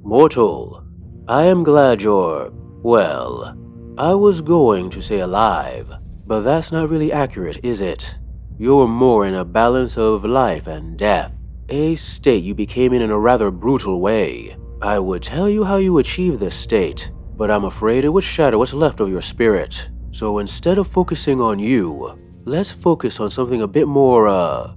Mortal, I am glad you're, well, I was going to say alive, but that's not really accurate, is it? You're more in a balance of life and death, a state you became in a rather brutal way. I would tell you how you achieved this state, but I'm afraid it would shadow what's left of your spirit. So instead of focusing on you, let's focus on something a bit more,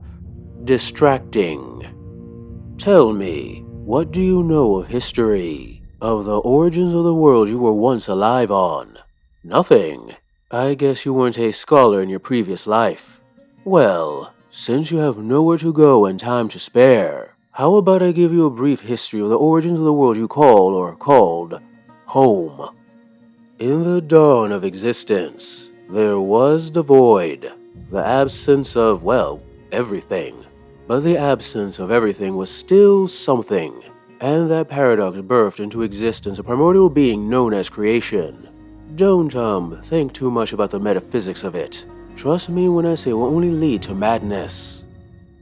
distracting. Tell me, what do you know of history? Of the origins of the world you were once alive on? Nothing. I guess you weren't a scholar in your previous life. Well, since you have nowhere to go and time to spare, how about I give you a brief history of the origins of the world you call, or called, home? In the dawn of existence, there was the void, the absence of, well, everything. But the absence of everything was still something, and that paradox birthed into existence a primordial being known as creation. Don't, think too much about the metaphysics of it. Trust me when I say it will only lead to madness.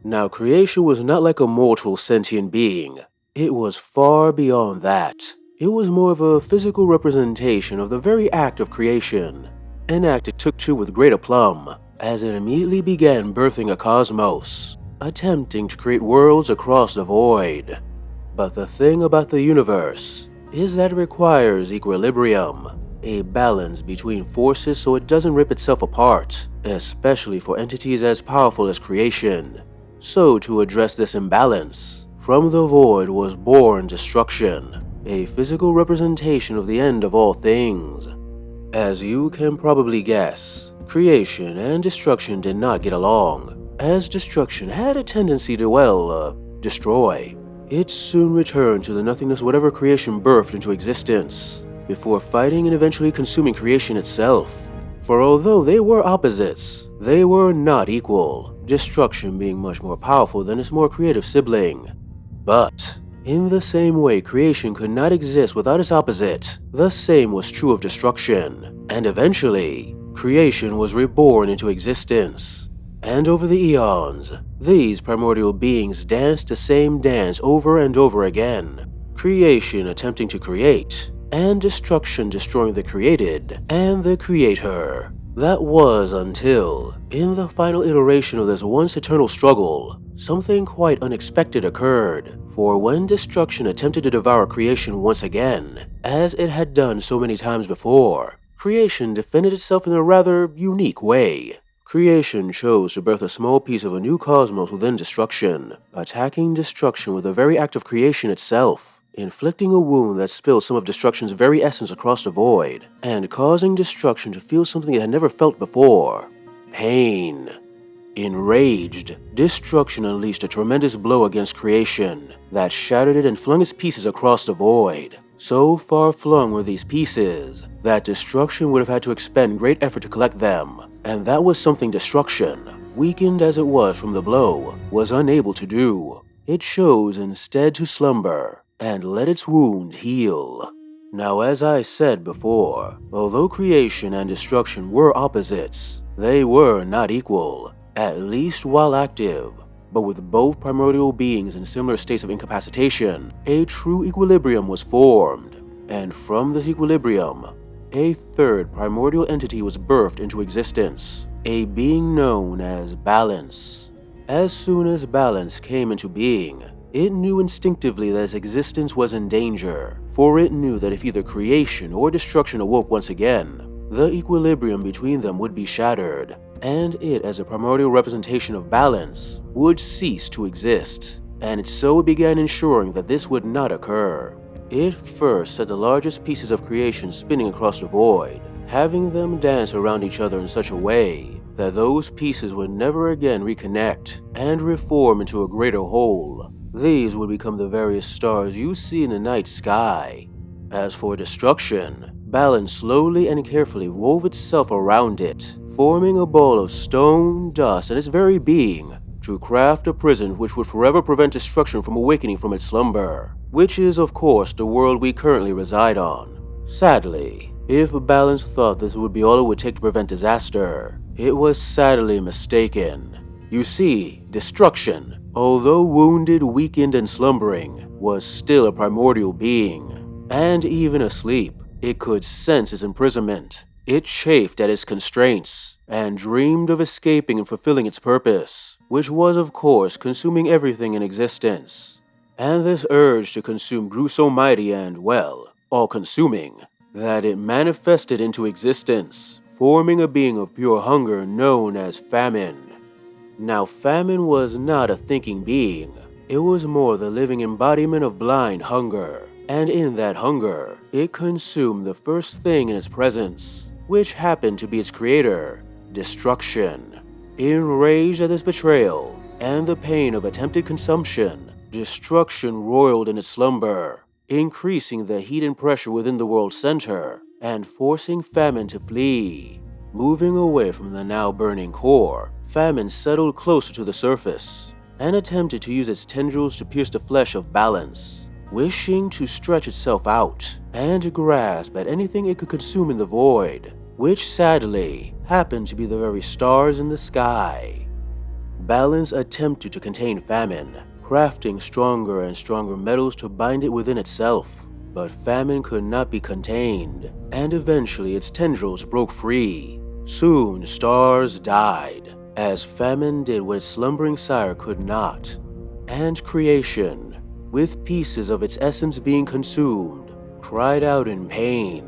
Now, creation was not like a mortal sentient being. It was far beyond that. It was more of a physical representation of the very act of creation, an act it took to with great aplomb, as it immediately began birthing a cosmos, attempting to create worlds across the void. But the thing about the universe is that it requires equilibrium, a balance between forces so it doesn't rip itself apart, especially for entities as powerful as creation. So to address this imbalance, from the void was born destruction, a physical representation of the end of all things. As you can probably guess, creation and destruction did not get along, as destruction had a tendency to, well, destroy. It soon returned to the nothingness whatever creation birthed into existence, before fighting and eventually consuming creation itself. For although they were opposites, they were not equal, destruction being much more powerful than its more creative sibling. But, in the same way creation could not exist without its opposite, the same was true of destruction, and eventually, creation was reborn into existence. And over the eons, these primordial beings danced the same dance over and over again, creation attempting to create, and destruction destroying the created and the creator. That was until, in the final iteration of this once eternal struggle, something quite unexpected occurred. For when destruction attempted to devour creation once again, as it had done so many times before, creation defended itself in a rather unique way. Creation chose to birth a small piece of a new cosmos within destruction, attacking destruction with the very act of creation itself, inflicting a wound that spilled some of destruction's very essence across the void, and causing destruction to feel something it had never felt before: pain. Enraged, destruction unleashed a tremendous blow against creation that shattered it and flung its pieces across the void. So far flung were these pieces that destruction would have had to expend great effort to collect them, and that was something destruction, weakened as it was from the blow, was unable to do. It chose instead to slumber and let its wound heal. Now, as I said before, although creation and destruction were opposites, they were not equal, at least while active. But with both primordial beings in similar states of incapacitation, a true equilibrium was formed, and from this equilibrium, a third primordial entity was birthed into existence, a being known as balance. As soon as balance came into being, it knew instinctively that its existence was in danger, for it knew that if either creation or destruction awoke once again, the equilibrium between them would be shattered, and it, as a primordial representation of balance, would cease to exist. And so it began ensuring that this would not occur. It first set the largest pieces of creation spinning across the void, having them dance around each other in such a way that those pieces would never again reconnect and reform into a greater whole. These would become the various stars you see in the night sky. As for destruction, balance slowly and carefully wove itself around it, forming a ball of stone, dust, and its very being, to craft a prison which would forever prevent destruction from awakening from its slumber, which is, of course, the world we currently reside on. Sadly, if balance thought this would be all it would take to prevent disaster, it was sadly mistaken. You see, destruction, although wounded, weakened, and slumbering, was still a primordial being. And even asleep, it could sense its imprisonment. It chafed at its constraints, and dreamed of escaping and fulfilling its purpose, which was, of course, consuming everything in existence. And this urge to consume grew so mighty and, well, all-consuming, that it manifested into existence, forming a being of pure hunger known as famine. Now, famine was not a thinking being. It was more the living embodiment of blind hunger. And in that hunger, it consumed the first thing in its presence, which happened to be its creator, destruction. Enraged at this betrayal and the pain of attempted consumption, destruction roiled in its slumber, increasing the heat and pressure within the world's center and forcing famine to flee. Moving away from the now burning core, famine settled closer to the surface and attempted to use its tendrils to pierce the flesh of balance, wishing to stretch itself out and grasp at anything it could consume in the void, which sadly happened to be the very stars in the sky. Balance attempted to contain famine, crafting stronger and stronger metals to bind it within itself. But famine could not be contained, and eventually its tendrils broke free. Soon stars died, as famine did what its slumbering sire could not. And creation, with pieces of its essence being consumed, cried out in pain.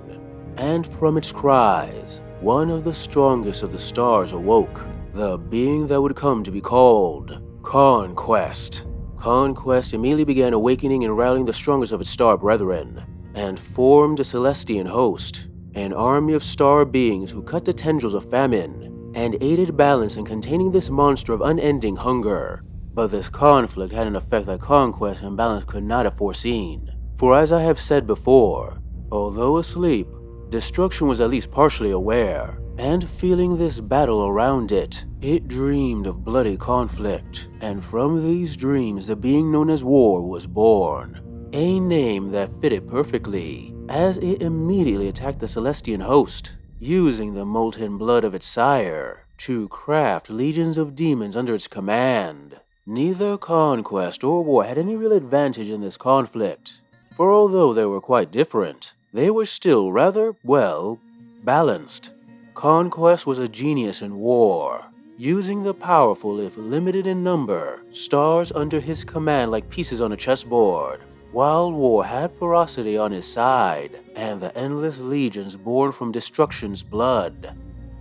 And from its cries, one of the strongest of the stars awoke, the being that would come to be called Conquest. Conquest immediately began awakening and rallying the strongest of its star brethren, and formed a Celestian host, an army of star beings who cut the tendrils of famine, and aided balance in containing this monster of unending hunger. But this conflict had an effect that Conquest and Balance could not have foreseen. For as I have said before, although asleep, destruction was at least partially aware, and feeling this battle around it, it dreamed of bloody conflict, and from these dreams the being known as War was born, a name that fitted perfectly, as it immediately attacked the Celestian host, using the molten blood of its sire to craft legions of demons under its command. Neither Conquest or War had any real advantage in this conflict, for although they were quite different, they were still rather, well, balanced. Conquest was a genius in war, using the powerful if limited in number stars under his command like pieces on a chessboard, while War had ferocity on his side and the endless legions born from destruction's blood.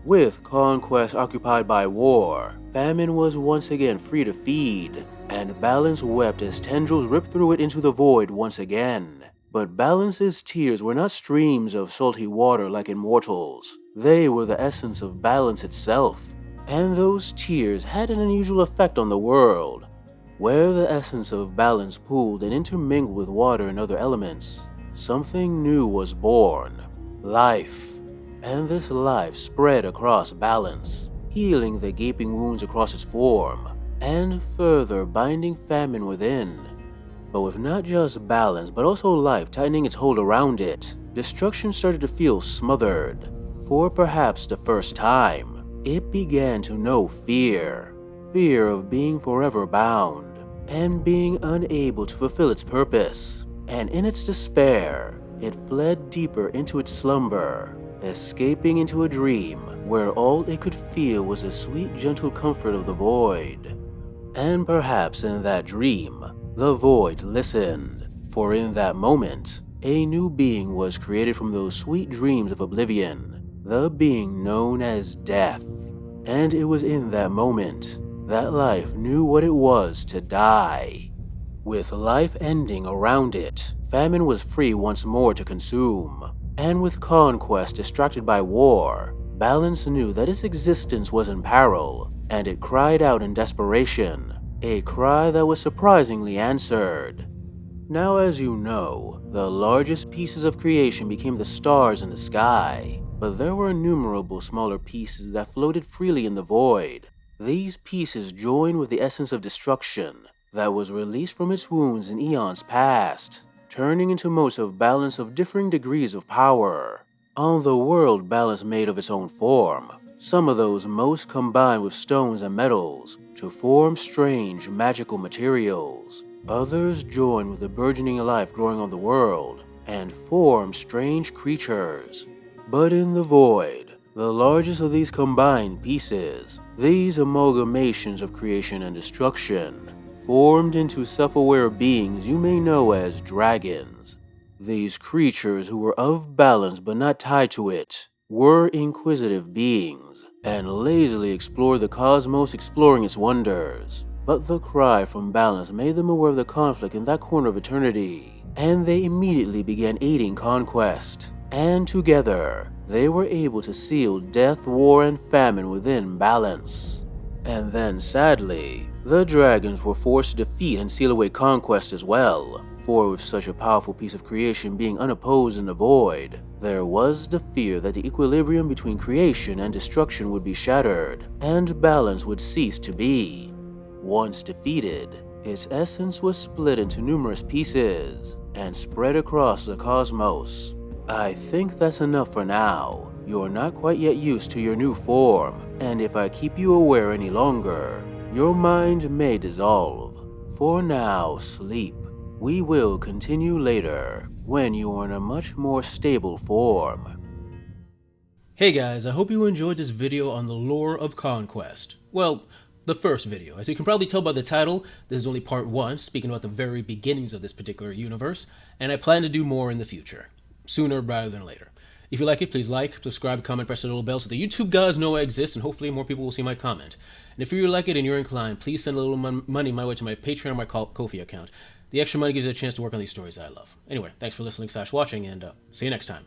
With Conquest occupied by War, famine was once again free to feed, and Balance wept as tendrils ripped through it into the void once again. But Balance's tears were not streams of salty water like in mortals. They were the essence of balance itself, and those tears had an unusual effect on the world. Where the essence of balance pooled and intermingled with water and other elements, something new was born. Life. And this life spread across balance, healing the gaping wounds across its form, and further binding famine within. But with not just balance, but also life tightening its hold around it, destruction started to feel smothered. For perhaps the first time, it began to know fear. Fear of being forever bound, and being unable to fulfill its purpose. And in its despair, it fled deeper into its slumber, escaping into a dream where all it could feel was the sweet, gentle comfort of the void. And perhaps in that dream, the void listened, for in that moment, a new being was created from those sweet dreams of oblivion, the being known as death. And it was in that moment that life knew what it was to die. With life ending around it, famine was free once more to consume. And with Conquest distracted by War, Balance knew that its existence was in peril, and it cried out in desperation, a cry that was surprisingly answered. Now, as you know, the largest pieces of creation became the stars in the sky, but there were innumerable smaller pieces that floated freely in the void. These pieces joined with the essence of destruction that was released from its wounds in eons past, turning into motes of balance of differing degrees of power. on the world balance made of its own form. Some of those most combine with stones and metals to form strange magical materials. Others join with the burgeoning life growing on the world and form strange creatures. But in the void, the largest of these combined pieces, these amalgamations of creation and destruction, formed into self-aware beings you may know as dragons. These creatures, who were of balance but not tied to it, were inquisitive beings and lazily explored the cosmos, exploring its wonders. But the cry from balance made them aware of the conflict in that corner of eternity, and they immediately began aiding Conquest. And together, they were able to seal death, war, and famine within balance. And then, sadly, the dragons were forced to defeat and seal away Conquest as well. For with such a powerful piece of creation being unopposed in the void, there was the fear that the equilibrium between creation and destruction would be shattered, and balance would cease to be. Once defeated, its essence was split into numerous pieces and spread across the cosmos. I think that's enough for now. You're not quite yet used to your new form, and if I keep you aware any longer, your mind may dissolve. For now, sleep. We will continue later, when you are in a much more stable form. Hey guys, I hope you enjoyed this video on the lore of Conquest. Well, the first video. As you can probably tell by the title, this is only part 1, speaking about the very beginnings of this particular universe, and I plan to do more in the future, sooner rather than later. If you like it, please like, subscribe, comment, press the little bell so the YouTube guys know I exist, and hopefully more people will see my comment. And if you like it and you're inclined, please send a little money my way to my Patreon or my Ko-fi account. The extra money gives you a chance to work on these stories that I love. Anyway, thanks for listening/watching, and see you next time.